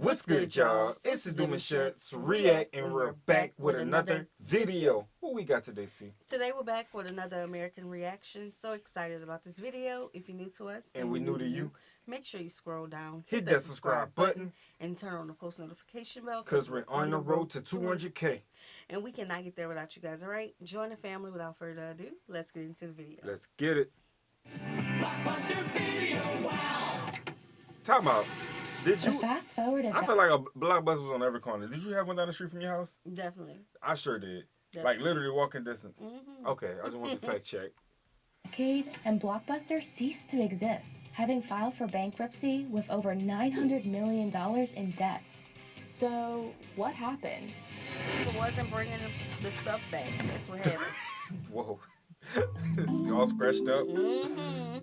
What's good, y'all? It's the Demouchets REACT, and we're back with another video. What we got today, C? Today we're back with another American reaction. So excited about this video. If you're new to us and we new to you, make sure you scroll down, hit that subscribe button, and turn on the post notification bell. Because we're on the road to 200K. And we cannot get there without you guys, alright? Join the family without further ado. Let's get into the video. Let's get it. Blockbuster video, wow! Talk about, did you? Fast forward. I feel like a Blockbuster was on every corner. Did you have one down the street from your house? Definitely. I sure did. Definitely. Like literally walking distance. Mm-hmm. Okay, I just want to fact check. Decade and Blockbuster ceased to exist, having filed for bankruptcy with over $900 million in debt. So, what happened? People wasn't bringing the stuff back. That's what happened. Whoa. It's all scratched up. Mm-hmm.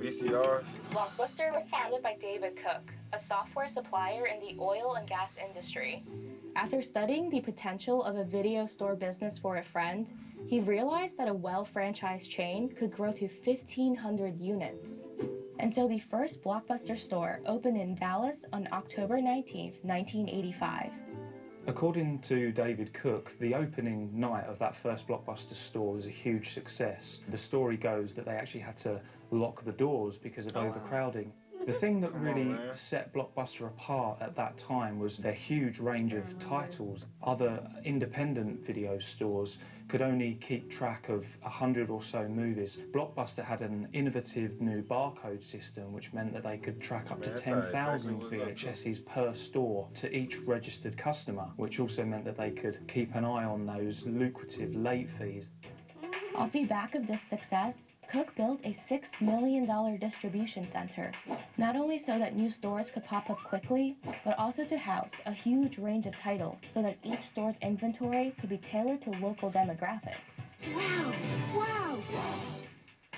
VCRs. Blockbuster was founded by David Cook, a software supplier in the oil and gas industry. After studying the potential of a video store business for a friend, he realized that a well-franchised chain could grow to 1,500 units. And so the first Blockbuster store opened in Dallas on October 19, 1985. According to David Cook, the opening night of that first Blockbuster store was a huge success. The story goes that they actually had to lock the doors because of overcrowding. The thing that really set Blockbuster apart at that time was their huge range of titles. Other independent video stores could only keep track of 100 or so movies. Blockbuster had an innovative new barcode system which meant that they could track up to 10,000 VHSs per store to each registered customer, which also meant that they could keep an eye on those lucrative late fees. Off the back of this success, Cook built a $6 million distribution center, not only so that new stores could pop up quickly, but also to house a huge range of titles so that each store's inventory could be tailored to local demographics. Wow! Wow!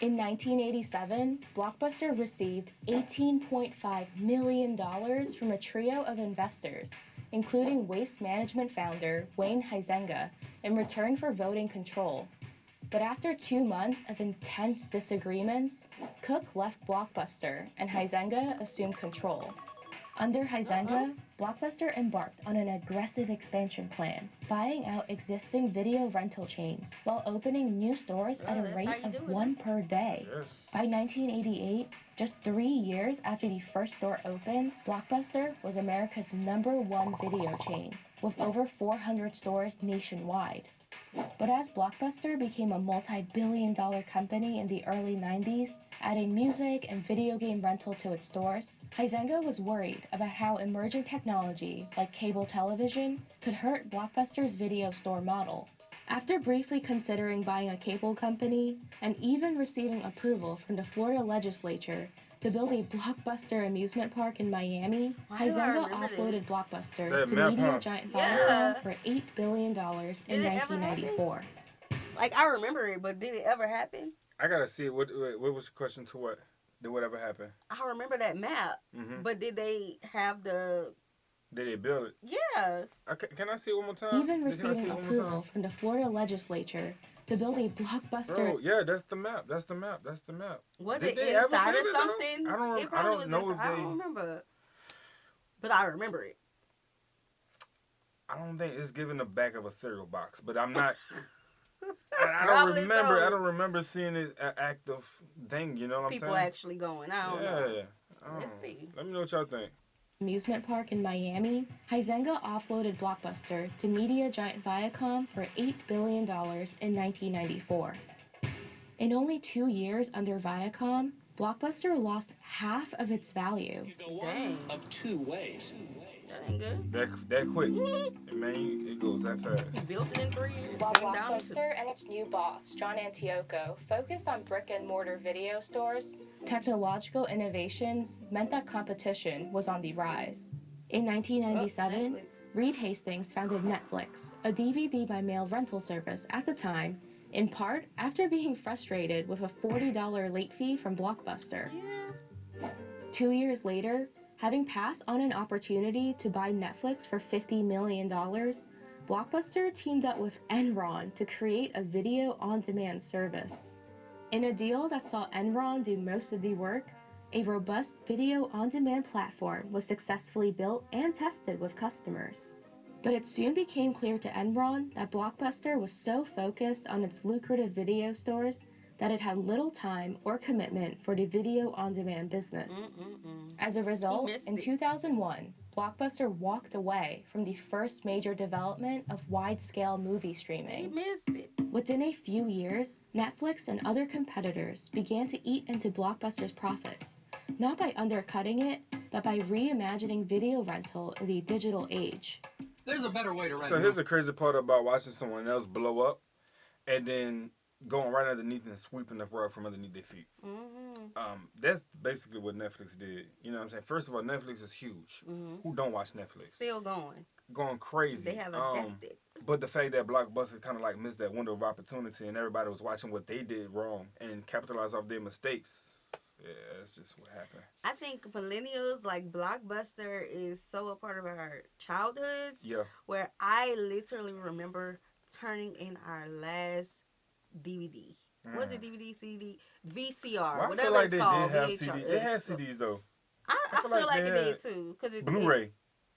In 1987, Blockbuster received $18.5 million from a trio of investors, including Waste Management founder Wayne Huizenga, in return for voting control. But after 2 months of intense disagreements, Cook left Blockbuster and Huizenga assumed control. Under Huizenga, Blockbuster embarked on an aggressive expansion plan, buying out existing video rental chains while opening new stores at a rate of one per day. Yes. By 1988, just 3 years after the first store opened, Blockbuster was America's #1 video chain, with over 400 stores nationwide. But as Blockbuster became a multi-billion-dollar company in the early 90s, adding music and video game rental to its stores, Huizenga was worried about how emerging technology, like cable television, could hurt Blockbuster's video store model. After briefly considering buying a cable company, and even receiving approval from the Florida legislature to build a Blockbuster amusement park in Miami, Huizenga offloaded Blockbuster to media giant Viacom for $8 billion in 1994. Like, I remember it, but did it ever happen? I gotta see it. What was your question to what? Did whatever happen? I remember that map, but did they have the... Did they build it? Yeah. Can I see it one more time? Even receiving approval from the Florida legislature to build a Blockbuster... Bro, yeah, that's the map. That's the map. That's the map. Was it inside or something? I don't know if they... I don't remember. But I remember it. I don't think it's given the back of a cereal box, but I'm not... I don't remember. So. I don't remember seeing it an active thing. You know what I'm saying? People actually going. I don't know. Let's see. Let me know what y'all think. Amusement park in Miami, Huizenga offloaded Blockbuster to media giant Viacom for $8 billion in 1994. In only 2 years under Viacom, Blockbuster lost half of its value. You go one of two ways. That ain't good. That quick. Man, it goes that fast. He built it in 3 years. While Blockbuster and its new boss, John Antioco, focused on brick-and-mortar video stores, technological innovations meant that competition was on the rise. In 1997, Reed Hastings founded Netflix, a DVD-by-mail rental service at the time, in part after being frustrated with a $40 late fee from Blockbuster. Yeah. 2 years later, having passed on an opportunity to buy Netflix for $50 million, Blockbuster teamed up with Enron to create a video on-demand service. In a deal that saw Enron do most of the work, a robust video-on-demand platform was successfully built and tested with customers. But it soon became clear to Enron that Blockbuster was so focused on its lucrative video stores that it had little time or commitment for the video-on-demand business. As a result, in 2001, Blockbuster walked away from the first major development of wide-scale movie streaming. He missed it. Within a few years, Netflix and other competitors began to eat into Blockbuster's profits, not by undercutting it, but by reimagining video rental in the digital age. There's a better way to rent. So here's the crazy part about watching someone else blow up and then going right underneath and sweeping the rug from underneath their feet. That's basically what Netflix did. You know what I'm saying? First of all, Netflix is huge. Who don't watch Netflix? Still going. Going crazy. They have adapted. But the fact that Blockbuster kind of like missed that window of opportunity and everybody was watching what they did wrong and capitalized off their mistakes. Yeah, that's just what happened. I think millennials, like Blockbuster, is so a part of our childhoods. Yeah. Where I literally remember turning in our last DVD. Was it DVD, CD, VCR, Well, I whatever feel like it's they called. did have VHR. CDs. They had CDs though. I feel like they did too, cause it Blu-ray.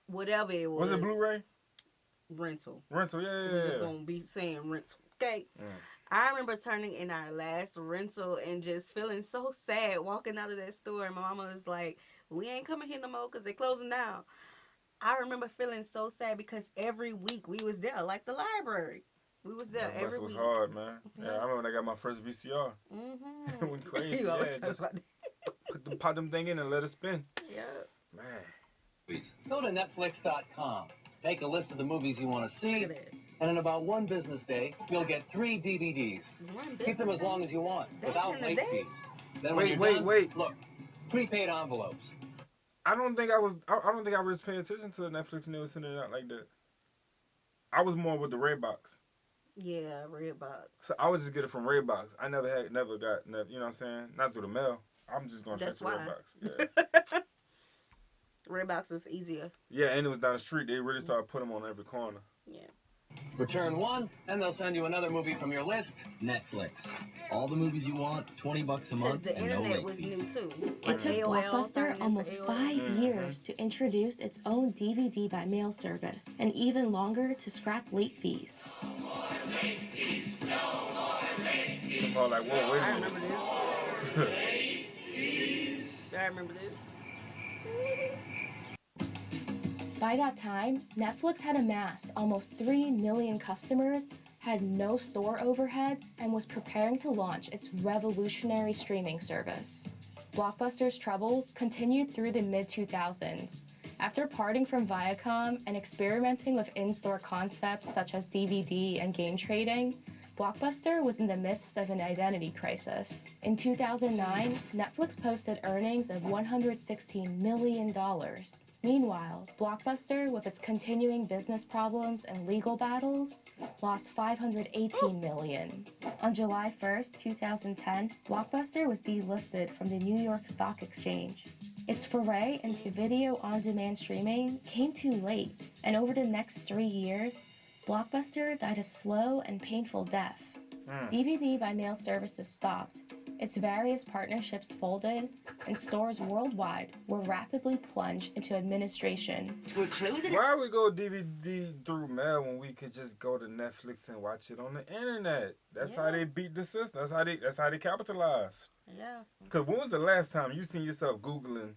whatever it was. Was it Blu-ray? Rental. Rental, yeah. We're just gonna be saying rental. Okay. I remember turning in our last rental and just feeling so sad walking out of that store. And my mama was like, "We ain't coming here no more because they're closing down." I remember feeling so sad because every week we was there, like the library. We was there every was week. hard, man. Yeah, I remember when I got my first VCR. It went crazy. You always Yeah, talk just about that. pop them thing in and let it spin. Yeah. Man. Go to Netflix.com. Make a list of the movies you want to see. Look at that. And in about one business day, you'll get 3 DVDs. Keep them as long as you want, Back without in the late day? fees. Then when you're done, wait. Look, prepaid envelopes. I don't think I was paying attention to Netflix when they was sending it out like that. I was more with the Redbox. Yeah, Redbox. So I would just get it from Redbox. I never got, you know what I'm saying? Not through the mail. I'm just going straight That's to why. Redbox. Yeah. Redbox is easier. Yeah, and it was down the street. They really started putting them on every corner. Yeah. Return one, and they'll send you another movie from your list. Netflix. All the movies you want, $20 a Because month, the and no internet late was new fees. too. It Like took AOL Blockbuster turning into almost AOL. 5 years to introduce its own DVD by mail service, and even longer to scrap late fees. I'm all like, whoa, wait a I minute. remember this. I remember this. By that time, Netflix had amassed almost 3 million customers, had no store overheads, and was preparing to launch its revolutionary streaming service. Blockbuster's troubles continued through the mid-2000s. After parting from Viacom and experimenting with in-store concepts such as DVD and game trading, Blockbuster was in the midst of an identity crisis. In 2009, Netflix posted earnings of $116 million. Meanwhile, Blockbuster, with its continuing business problems and legal battles, lost $518 million. On July 1st, 2010, Blockbuster was delisted from the New York Stock Exchange. Its foray into video-on-demand streaming came too late, and over the next 3 years, Blockbuster died a slow and painful death. DVD by mail services stopped, its various partnerships folded, and stores worldwide were rapidly plunged into administration. We're closing it. Why we go DVD through mail when we could just go to Netflix and watch it on the internet? That's how they beat the system. That's how they capitalized. Yeah. Cause when was the last time you seen yourself Googling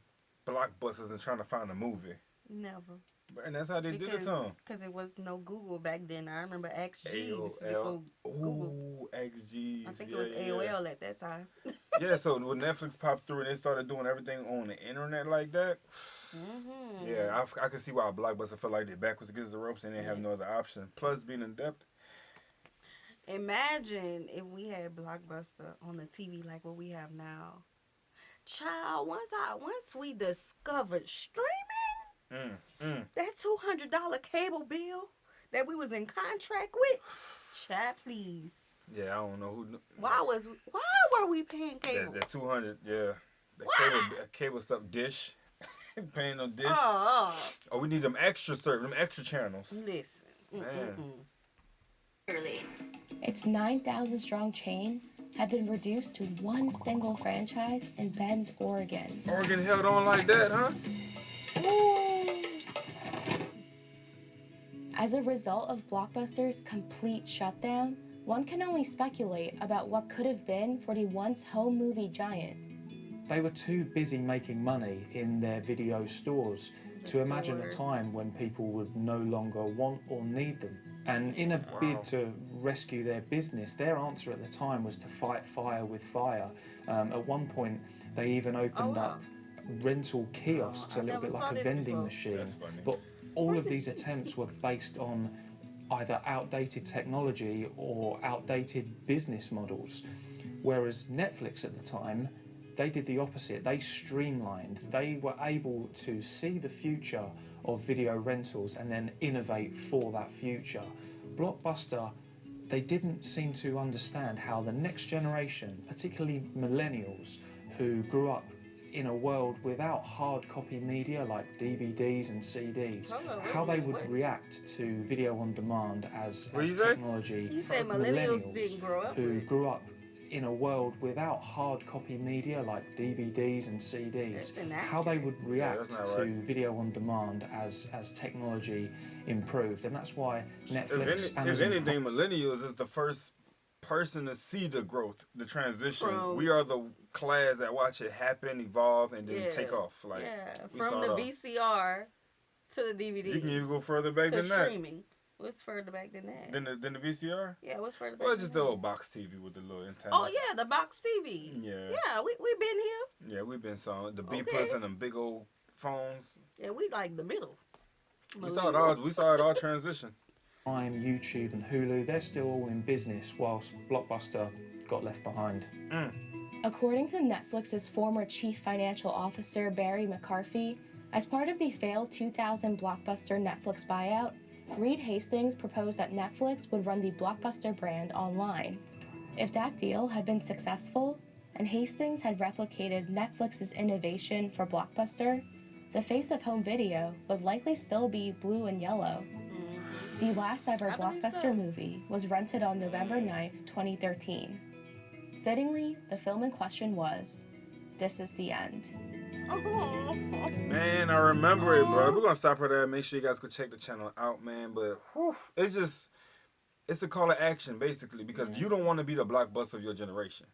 blockbusters and trying to find a movie? Never. And that's how they did it to them. Because it was no Google back then. I remember XG was AOL. before Google. Ooh, XG. I think it was AOL at that time. Yeah, so when Netflix popped through and they started doing everything on the internet like that, yeah, I could see why Blockbuster felt like they're backwards against the ropes and they have no other option. Plus, being in depth. Imagine if we had Blockbuster on the TV like what we have now. Child, once we discovered streaming, that $200 cable bill that we was in contract with, child, please. Yeah, I don't know who. Why were we paying cable? That 200, yeah. That cable stuff dish. Paying no dish. Oh, Oh, we need them extra channels. listen. Man. Its 9,000 strong chain had been reduced to one single franchise in Bend, Oregon. Oregon held on like that, huh? As a result of Blockbuster's complete shutdown, one can only speculate about what could have been for the once home movie giant. They were too busy making money in their video stores to imagine a time when people would no longer want or need them. And in a bid to rescue their business, their answer at the time was to fight fire with fire. At one point, they even opened up rental kiosks, a little bit like a vending machine. But all of these attempts were based on either outdated technology or outdated business models. Whereas Netflix at the time, they did the opposite. They streamlined. They were able to see the future of video rentals and then innovate for that future. Blockbuster, they didn't seem to understand how the next generation, particularly millennials, who grew up in a world without hard copy media like DVDs and CDs, how they would react to video on demand as technology. You said millennials didn't grow up who grew up in a world without hard copy media like DVDs and CDs, how they would react to video on demand as technology improved. And that's why Netflix, if anything, millennials is the first person to see the growth, the transition. We are the class that watch it happen, evolve, and then take off. Like, from the VCR to the DVD. You can even go further back than that. Streaming. What's further back than that? Than the VCR? Yeah, what's further back? Well, it's just the old box TV with the little antennas. Oh yeah, the box TV. Yeah. Yeah, we've been here. Yeah, we've been saw the B plus and them big old phones. Yeah, we like the middle. We saw it all transition. Prime, YouTube, and Hulu, they're still all in business, whilst Blockbuster got left behind. According to Netflix's former chief financial officer, Barry McCarthy, as part of the failed 2000 Blockbuster Netflix buyout, Reed Hastings proposed that Netflix would run the Blockbuster brand online. If that deal had been successful, and Hastings had replicated Netflix's innovation for Blockbuster, the face of home video would likely still be blue and yellow. The last ever Blockbuster movie was rented on November 9th, 2013. Fittingly, the film in question was This Is the End. Man, I remember it, bro. We're gonna stop right there. Make sure you guys go check the channel out, man. But it's a call to action, basically, because you don't want to be the Blockbuster of your generation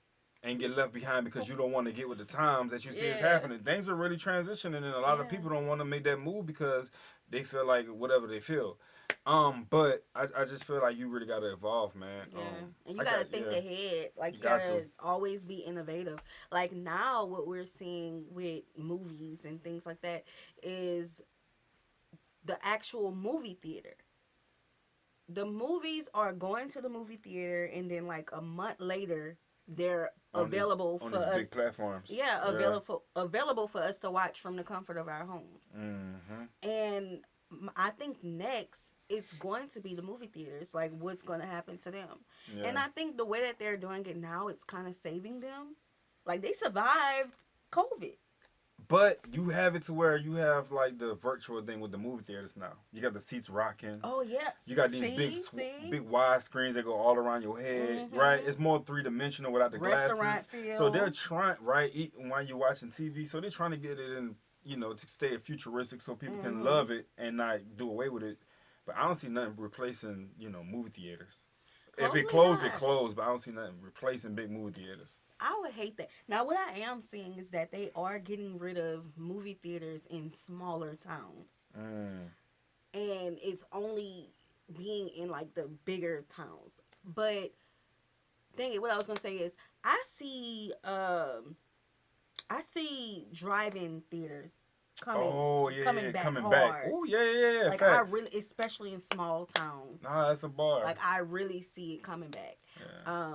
and get left behind because you don't want to get with the times that you see is happening. Things are really transitioning, and a lot of people don't want to make that move because they feel like whatever they feel. But I just feel like you really gotta evolve, man. Yeah, and you gotta think ahead. Like you gotta always be innovative. Like now, what we're seeing with movies and things like that is the actual movie theater. The movies are going to the movie theater, and then like a month later, they're available for us. Big platforms. Yeah, available for us to watch from the comfort of our homes. And I think next it's going to be the movie theaters. Like, what's going to happen to them? Yeah. And I think the way that they're doing it now, it's kind of saving them. Like, they survived COVID. But you have it to where you have like the virtual thing with the movie theaters now. You got the seats rocking. Oh yeah. You got these big wide screens that go all around your head, right? It's more 3-dimensional without the glasses. Feel. So they're trying, right? While you're watching TV, so they're trying to get it in, to stay futuristic so people can love it and not do away with it. But I don't see nothing replacing, movie theaters. If it closed, it closed. But I don't see nothing replacing big movie theaters. I would hate that. Now, what I am seeing is that they are getting rid of movie theaters in smaller towns. And it's only being in, like, the bigger towns. But, what I was going to say is, I see drive-in theaters coming back hard. Oh, yeah. Like, facts. especially in small towns. Nah, that's a bar. Like, I really see it coming back. Yeah.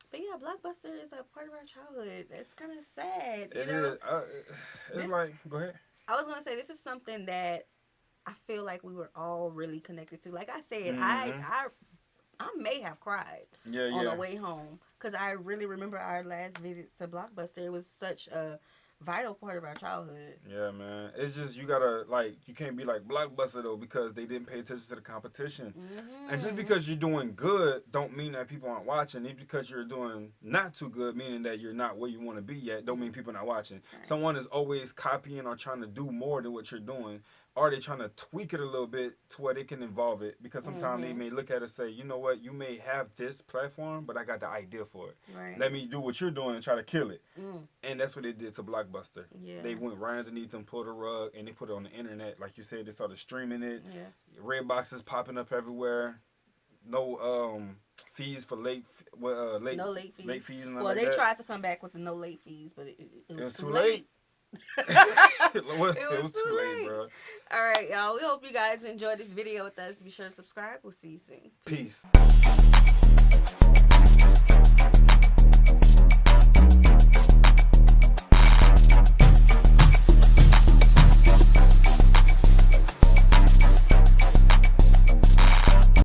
But yeah, Blockbuster is a part of our childhood. It's kind of sad. It is. It's like, go ahead. I was going to say, this is something that I feel like we were all really connected to. Like I said, I may have cried on the way home because I really remember our last visit to Blockbuster. It was such a vital part of our childhood. Yeah, man. It's just you gotta like you can't be like Blockbuster though because they didn't pay attention to the competition. And just because you're doing good don't mean that people aren't watching. Even because you're doing not too good, meaning that you're not where you want to be yet, don't mean people not watching. Right. Someone is always copying or trying to do more than what you're doing. Or they trying to tweak it a little bit to where they can involve it. Because sometimes they may look at it and say, you know what, you may have this platform, but I got the idea for it. Right. Let me do what you're doing and try to kill it. And that's what they did to Blockbuster. Yeah. They went right underneath them, pulled a rug, and they put it on the internet. Like you said, they started streaming it. Yeah. Red boxes popping up everywhere. No fees for late fees. No late fees. Late fees and well, they tried to come back with the no late fees, but it was too late. it was too late, bro. All right, y'all. We hope you guys enjoyed this video with us. Be sure to subscribe. We'll see you soon. Peace.